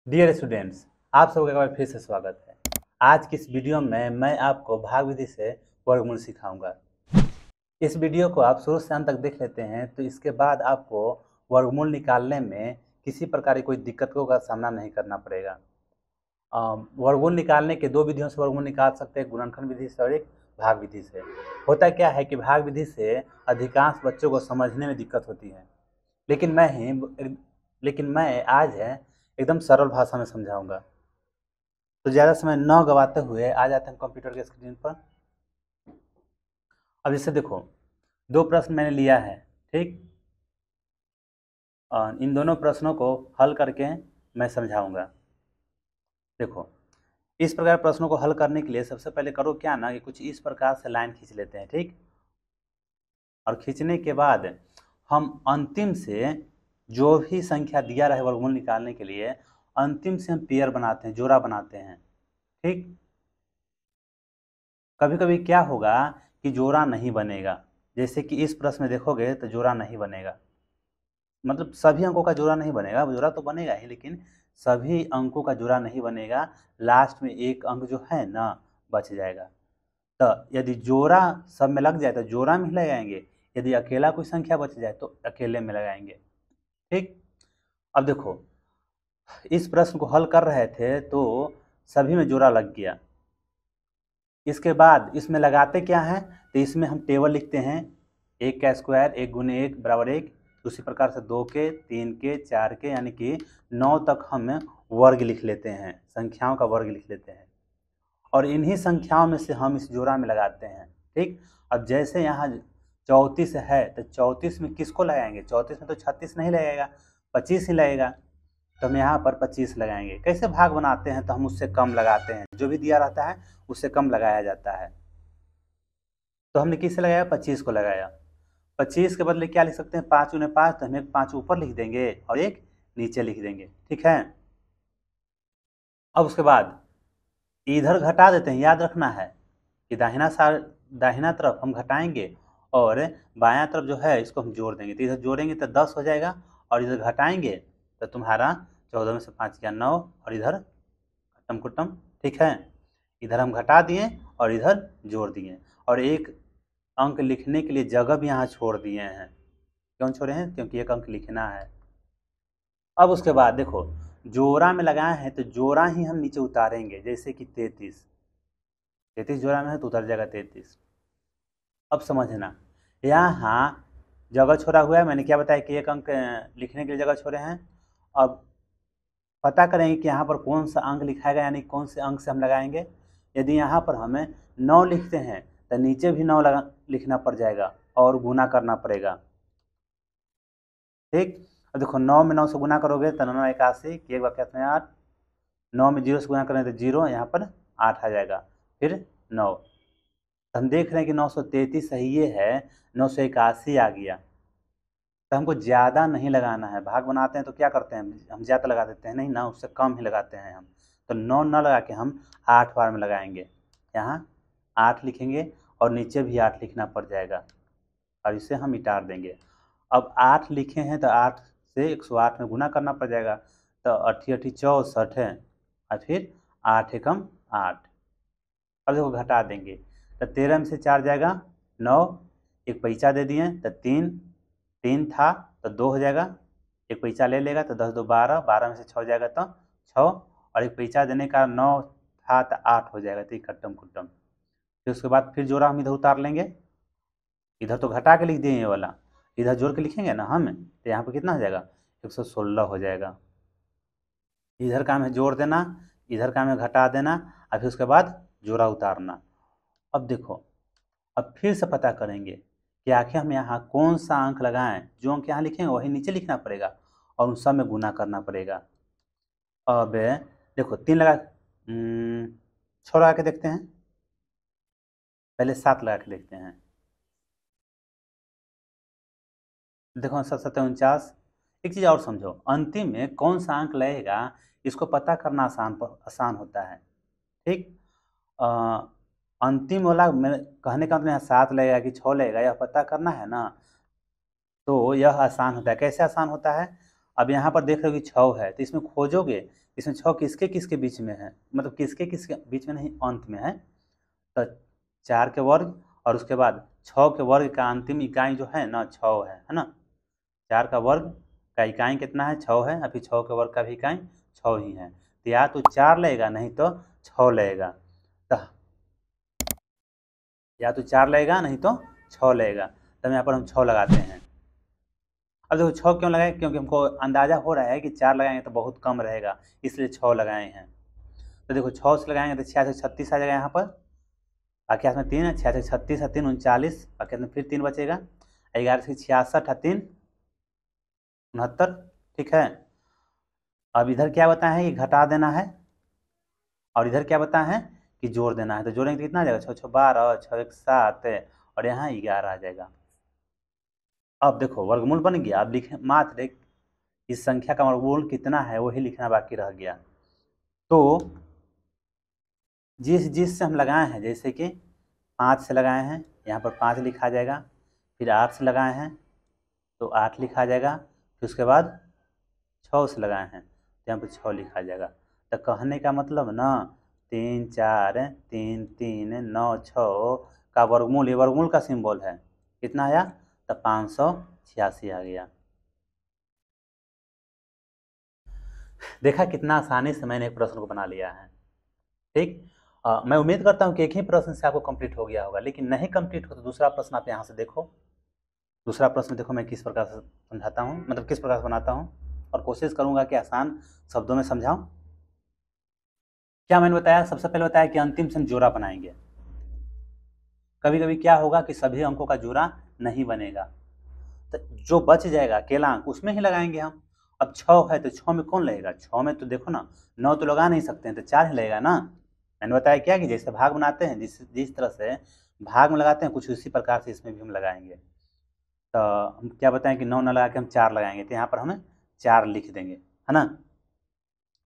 Dear students, आप सबका एक बार फिर से स्वागत है। आज की इस वीडियो में मैं आपको भाग विधि से वर्गमूल सिखाऊंगा। इस वीडियो को आप शुरू से अंत तक देख लेते हैं तो इसके बाद आपको वर्गमूल निकालने में किसी प्रकार की कोई दिक्कतों का सामना नहीं करना पड़ेगा। वर्गमूल निकालने के दो विधियों से वर्गमूल निकाल सकते हैं, गुणनखंड विधि से और एक भाग विधि से। होता क्या है कि भाग विधि से अधिकांश बच्चों को समझने में दिक्कत होती है, लेकिन मैं आज है एकदम सरल भाषा में समझाऊंगा। तो ज़्यादा समय न गवाते हुए आ जाते हैं कंप्यूटर के स्क्रीन पर। अब इससे देखो, दो प्रश्न मैंने लिया है, ठीक। इन दोनों प्रश्नों को हल करके मैं समझाऊंगा। देखो, इस प्रकार प्रश्नों को हल करने के लिए सबसे पहले करो क्या ना कि कुछ इस प्रकार से लाइन खींच लेते हैं, ठीक। और खींचने के बाद हम अंतिम से जो भी संख्या दिया रहे वर्गमूल निकालने के लिए, अंतिम से हम पेयर बनाते हैं, जोड़ा बनाते हैं, ठीक। कभी कभी क्या होगा कि जोड़ा नहीं बनेगा, जैसे कि इस प्रश्न में देखोगे तो जोड़ा नहीं बनेगा। मतलब सभी अंकों का जोड़ा नहीं बनेगा, जोड़ा तो बनेगा ही लेकिन सभी अंकों का जोड़ा नहीं बनेगा। लास्ट में एक अंक जो है ना बच जाएगा। तो यदि जोड़ा सब में लग जाए तो जोड़ा में ही लगाएंगे, यदि अकेला कोई संख्या बच जाए तो अकेले में लगाएंगे, ठीक। अब देखो, इस प्रश्न को हल कर रहे थे तो सभी में जोड़ा लग गया। इसके बाद इसमें लगाते क्या हैं, तो इसमें हम टेबल लिखते हैं, एक का स्क्वायर, एक गुने एक बराबर एक। उसी प्रकार से दो के, तीन के, चार के, यानी कि 9 तक हम वर्ग लिख लेते हैं, संख्याओं का वर्ग लिख लेते हैं। और इन्हीं संख्याओं में से हम इस जोड़ा में लगाते हैं, ठीक। अब जैसे यहाँ 34 है तो 34 में किसको लगाएंगे, 34 में तो 36 नहीं लगेगा, 25 ही लगेगा। तो हम यहाँ पर 25 लगाएंगे। कैसे भाग बनाते हैं, तो हम उससे कम लगाते हैं, जो भी दिया रहता है उससे कम लगाया जाता है। तो हमने किससे लगाया, 25 को लगाया। 25 के बदले क्या लिख सकते हैं, 5 गुने 5, तो हम एक 5 ऊपर लिख देंगे और एक नीचे लिख देंगे, ठीक है। अब उसके बाद इधर घटा देते हैं। याद रखना है कि दाहिना तरफ हम घटाएंगे और बायां तरफ जो है इसको हम जोड़ देंगे। तो इधर जोड़ेंगे तो 10 हो जाएगा और इधर घटाएंगे तो तुम्हारा 14 में से 5 गया 9 और इधर खत्म कुटम, ठीक है। इधर हम घटा दिए और इधर जोड़ दिए और एक अंक लिखने के लिए जगह भी यहाँ छोड़ दिए हैं। क्यों छोड़े हैं, क्योंकि एक अंक लिखना है। अब उसके बाद देखो, जोड़ा में लगाए हैं तो जोड़ा ही हम नीचे उतारेंगे, जैसे कि 33 जोड़ा में है तो उतर जाएगा 33। अब समझना, यहाँ जगह छोड़ा हुआ है, मैंने क्या बताया कि एक अंक लिखने के लिए जगह छोड़े हैं। अब पता करेंगे कि यहाँ पर कौन सा अंक लिखाएगा, यानी कौन से अंक से हम लगाएंगे। यदि यहाँ पर हमें 9 लिखते हैं तो नीचे भी 9 लिखना पड़ जाएगा और गुना करना पड़ेगा, ठीक। अब देखो, 9 में 9 से गुना करोगे तो 9 81 कि एक वाक्य में 8, 9 में 0 से गुना करें तो 0, यहाँ पर 8 आ जाएगा, फिर 9। तो हम देख रहे हैं कि 933 सही ये है, 981 आ गया। तो हमको ज़्यादा नहीं लगाना है। भाग बनाते हैं तो क्या करते हैं, हम ज़्यादा लगा देते हैं, नहीं ना, उससे कम ही लगाते हैं हम। तो 9 न लगा के हम 8 बार में लगाएंगे। यहाँ 8 लिखेंगे और नीचे भी 8 लिखना पड़ जाएगा और इसे हम मिटा देंगे। अब 8 लिखे हैं तो 8 से 108 में गुना करना पड़ जाएगा। तो 8 8 64 है और फिर 8 एकम 8। अब देखो घटा देंगे तो 13 में से 4 जाएगा 9, एक पैसा दे दिए तो 3 था तो 2 हो जाएगा, एक पैसा ले लेगा तो 10 2 12, 12 में से 6 जाएगा तो 6, और एक पैसा देने का 9 था तो 8 हो जाएगा, तो कट्टम कुट्टम। फिर उसके बाद फिर जोड़ा हम इधर उतार लेंगे। इधर तो घटा के लिख दिए ये वाला, इधर जोड़ के लिखेंगे ना हम, तो यहाँ पर कितना हो जाएगा, 116 हो जाएगा। इधर काम है जोड़ देना, इधर काम है घटा देना और फिर उसके बाद जोड़ा उतारना। अब देखो, अब फिर से पता करेंगे कि आखिर हम यहाँ कौन सा अंक लगाएं। जो अंक यहाँ लिखेंगे वही नीचे लिखना पड़ेगा और उन सब में गुना करना पड़ेगा। अब देखो 3 लगा 6 लगा के देखते हैं, पहले 7 लगा के देखते हैं। देखो 7 7 49। एक चीज़ और समझो, अंतिम में कौन सा अंक लगेगा इसको पता करना आसान होता है, ठीक। अंतिम वाला मेरे कहने का मतलब यहाँ 7 लगेगा कि 6 लगेगा, यह पता करना है ना, तो यह आसान होता है। कैसे आसान होता है, अब यहाँ पर देख रहे हो कि 6 है, तो इसमें खोजोगे इसमें 6 किसके किसके बीच में है, मतलब किसके किसके बीच में नहीं, अंत में है। तो 4 के वर्ग और उसके बाद 6 के वर्ग का अंतिम इकाई जो है ना 6 है ना। 4 का वर्ग का इकाई कितना है, 6 है, अभी 6 के वर्ग का भी इकाई 6 ही है। तो या तो 4 लेगा नहीं तो 6 लेगा, तो या तो 4 लेगा नहीं तो 6 लेगा। तो यहाँ पर हम 6 लगाते हैं। अब देखो 6 क्यों लगाए, क्योंकि हमको अंदाजा हो रहा है कि 4 लगाएंगे तो बहुत कम रहेगा, इसलिए 6 लगाए हैं। तो देखो 6 से लगाएंगे तो 66 36 आ जाएगा यहाँ पर, बाकी हाथ में 3 है, 66 36 है 3 39, बाकी हाथ में फिर 3 बचेगा, 11 से 66 है 3 69, ठीक है। अब इधर क्या बताया है कि घटा देना है, और इधर क्या बताया है कि जोड़ देना है। तो जोड़ेंगे तो कितना आ जाएगा, 6 6 12, 6 1 7 और यहाँ 11 आ जाएगा। अब देखो वर्गमूल बन गया। अब लिखे मात्र इस संख्या का वर्गमूल कितना है वही लिखना बाकी रह गया। तो जिस से हम लगाए हैं, जैसे कि 5 से लगाए हैं, यहाँ पर 5 लिखा जाएगा, फिर 8 से लगाए हैं तो 8 लिखा जाएगा, फिर उसके बाद 6 से लगाए हैं तो यहाँ पर 6 लिखा जाएगा। तो कहने का मतलब ना 3 4 3 3 9 6 का वर्गमूल, ये वर्गमूल का सिंबल है, कितना आया, तो 586 आ गया। देखा कितना आसानी से मैंने एक प्रश्न को बना लिया है, ठीक। मैं उम्मीद करता हूँ कि एक ही प्रश्न से आपको कंप्लीट हो गया होगा, लेकिन नहीं कंप्लीट हो तो दूसरा प्रश्न आप यहाँ से देखो। दूसरा प्रश्न देखो मैं किस प्रकार से समझाता हूँ, मतलब किस प्रकार से बनाता हूँ, और कोशिश करूँगा कि आसान शब्दों में समझाऊँ। क्या मैंने बताया, सबसे पहले बताया कि अंतिम से हम जोड़ा बनाएंगे। कभी कभी क्या होगा कि सभी अंकों का जोड़ा नहीं बनेगा, तो जो बच जाएगा अकेला अंक उसमें ही लगाएंगे हम। अब 6 है तो 6 में कौन लगेगा, 6 में तो देखो ना 9 तो लगा नहीं सकते हैं, तो 4 ही लगेगा ना। मैंने बताया क्या कि जैसे भाग बनाते हैं, जिस तरह से भाग में लगाते हैं कुछ उसी प्रकार से इसमें भी हम लगाएंगे। तो हम क्या बताएं कि 9 न लगा के हम 4 लगाएंगे, तो यहाँ पर हमें 4 लिख देंगे, है ना।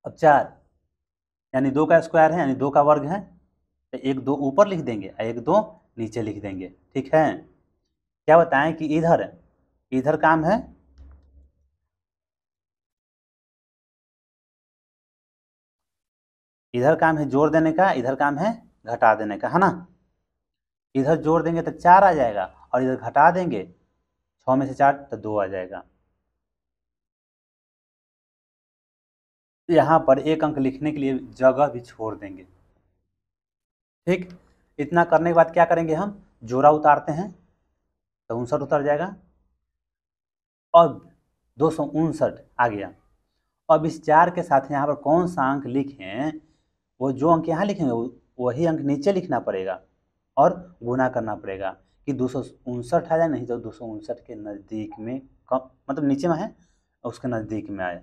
अब 4 यानी 2 का स्क्वायर है, यानी 2 का वर्ग है, तो 1 2 ऊपर लिख देंगे और 1 2 नीचे लिख देंगे, ठीक है। क्या बताएं कि इधर इधर काम है, इधर काम है जोड़ देने का, इधर काम है घटा देने का, है ना। इधर जोड़ देंगे तो 4 आ जाएगा, और इधर घटा देंगे 6 में से 4 तो 2 आ जाएगा। यहाँ पर एक अंक लिखने के लिए जगह भी छोड़ देंगे, ठीक। इतना करने के बाद क्या करेंगे, हम जोड़ा उतारते हैं तो 59 उतर जाएगा, अब 259 आ गया। अब इस 4 के साथ यहाँ पर कौन सा अंक लिखें, वो जो अंक यहाँ लिखेंगे वही अंक नीचे लिखना पड़ेगा और गुना करना पड़ेगा कि 259 आ जाए, नहीं तो 259 के नज़दीक में, कम मतलब नीचे में है उसके नज़दीक में आए।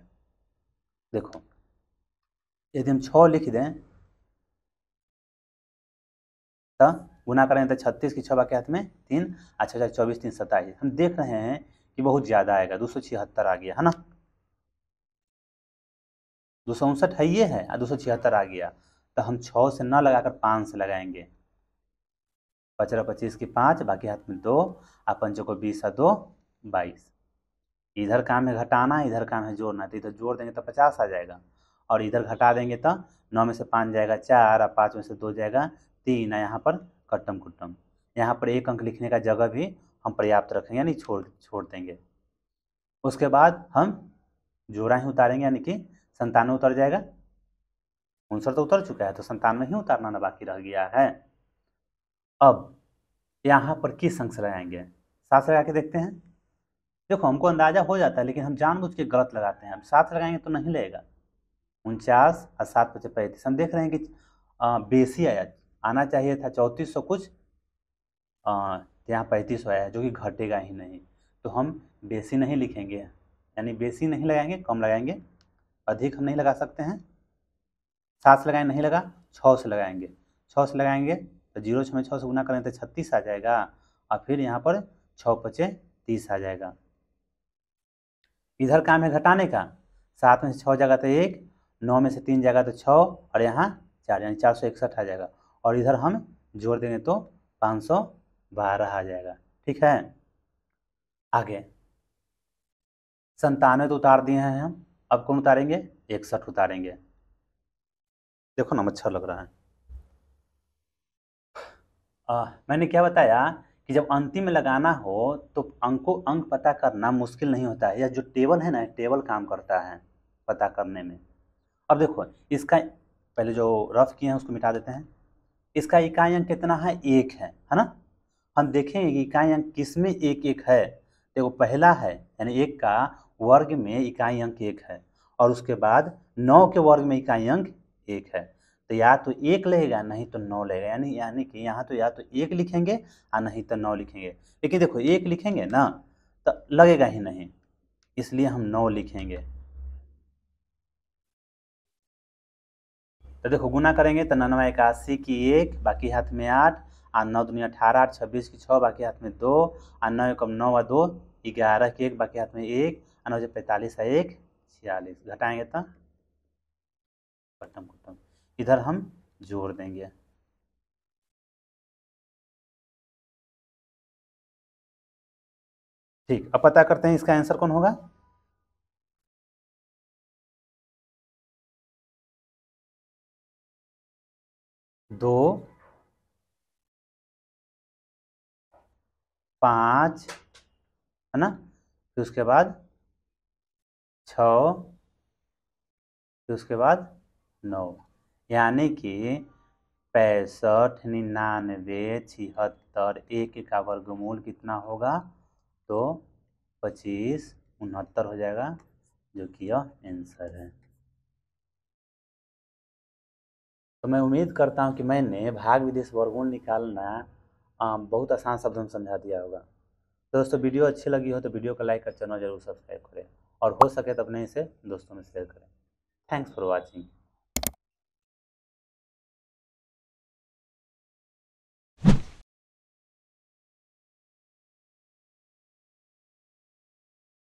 देखो यदि हम 6 लिख दें तो गुना करें तो 36 की 6 बाकी हाथ में 3, अच्छा 24 3 27, हम देख रहे हैं कि बहुत ज़्यादा आएगा, 276 आ गया, है ना। 259 है ये है और 276 आ गया, तो हम 6 से न लगाकर 5 से लगाएंगे। 15 25 की 5, बाकी हाथ में 2, और 5 को 20 और 2 22। इधर काम है घटाना, इधर काम है जोड़ना, तो इधर जोड़ देंगे तो 50 आ जाएगा, और इधर घटा देंगे तो 9 में से 5 जाएगा 4, और 5 में से 2 जाएगा 3, और यहाँ पर कट्टम कुट्टम। यहाँ पर एक अंक लिखने का जगह भी हम पर्याप्त रखेंगे, यानी छोड़ देंगे। उसके बाद हम जोड़ा ही उतारेंगे, यानी कि 97 उतर जाएगा। 59 तो उतर चुका है, तो 97 ही उतारना ना बाकी रह गया है। अब यहाँ पर किस अंक से लगाएंगे, 7 से लगा के देखते हैं। देखो हमको अंदाजा हो जाता है, लेकिन हम जानबूझ के गलत लगाते हैं। अब 7 लगाएंगे तो नहीं लगेगा, 49 और 7 × 5 = 35। हम देख रहे हैं कि बेसी आया, आना चाहिए था 3400 कुछ, यहाँ 3500 आया है, जो कि घटेगा ही नहीं। तो हम बेसी नहीं लिखेंगे, यानी बेसी नहीं लगाएंगे, कम लगाएंगे, अधिक हम नहीं लगा सकते हैं। 7 से लगाएं नहीं लगा, 6 से लगाएंगे, 6 से लगाएंगे तो 0 6 में 6 से गुना करें तो 36 आ जाएगा, और फिर यहाँ पर 6 5 30 आ जाएगा। इधर काम है घटाने का, 7 में से 6 जाएगा तो 1, 9 में से 3 जाएगा तो 6, और यहाँ 4 यानी 461 आ जाएगा, और इधर हम जोड़ देंगे तो 512 आ जाएगा, ठीक है। आगे 97 तो उतार दिए हैं हम, अब कौन उतारेंगे? 61 उतारेंगे। देखो ना मच्छर लग रहा है। मैंने क्या बताया कि जब अंतिम में लगाना हो तो अंक पता करना मुश्किल नहीं होता है, या जो टेबल है ना, टेबल काम करता है पता करने में। अब देखो इसका पहले जो रफ किए हैं उसको मिटा देते हैं। इसका इकाई अंक कितना है? 1 है ना। हम देखेंगे कि इकाई अंक किस में 1 है। देखो पहला है, यानी 1 का वर्ग में इकाई अंक 1 है, और उसके बाद 9 के वर्ग में इकाई अंक 1 है। तो या तो 1 लेगा नहीं तो 9 लेगा, यानी कि यहाँ तो या तो 1 लिखेंगे और नहीं तो 9 लिखेंगे। लेकिन देखो 1 लिखेंगे ना तो लगेगा ही नहीं, इसलिए हम 9 लिखेंगे। तो देखो गुना करेंगे तो 9 81 की 1, बाकी हाथ में 8, और 9 दूनी 18, 8 26 की 6, बाकी हाथ में 2, और 9 एकम 9 और 2 11 की 1, बाकी हाथ में 1, और 9 45 है 1 46, घटाएंगे तो खत्म। इधर हम जोड़ देंगे। ठीक, अब पता करते हैं इसका आंसर कौन होगा। दो, 5 है ना, फिर उसके बाद 6, फिर उसके बाद 9, यानी कि 65, 99, 76, 1 का वर्गमूल कितना होगा? तो 25, 69 हो जाएगा, जो कि यह आंसर है। तो मैं उम्मीद करता हूँ कि मैंने भाग विदेश वर्गमूल निकालना बहुत आसान शब्दों में समझा दिया होगा। तो दोस्तों वीडियो अच्छी लगी हो तो वीडियो को लाइक कर चैनल जरूर सब्सक्राइब करें, और हो सके तो अपने इसे दोस्तों में शेयर करें। Thanks for watching.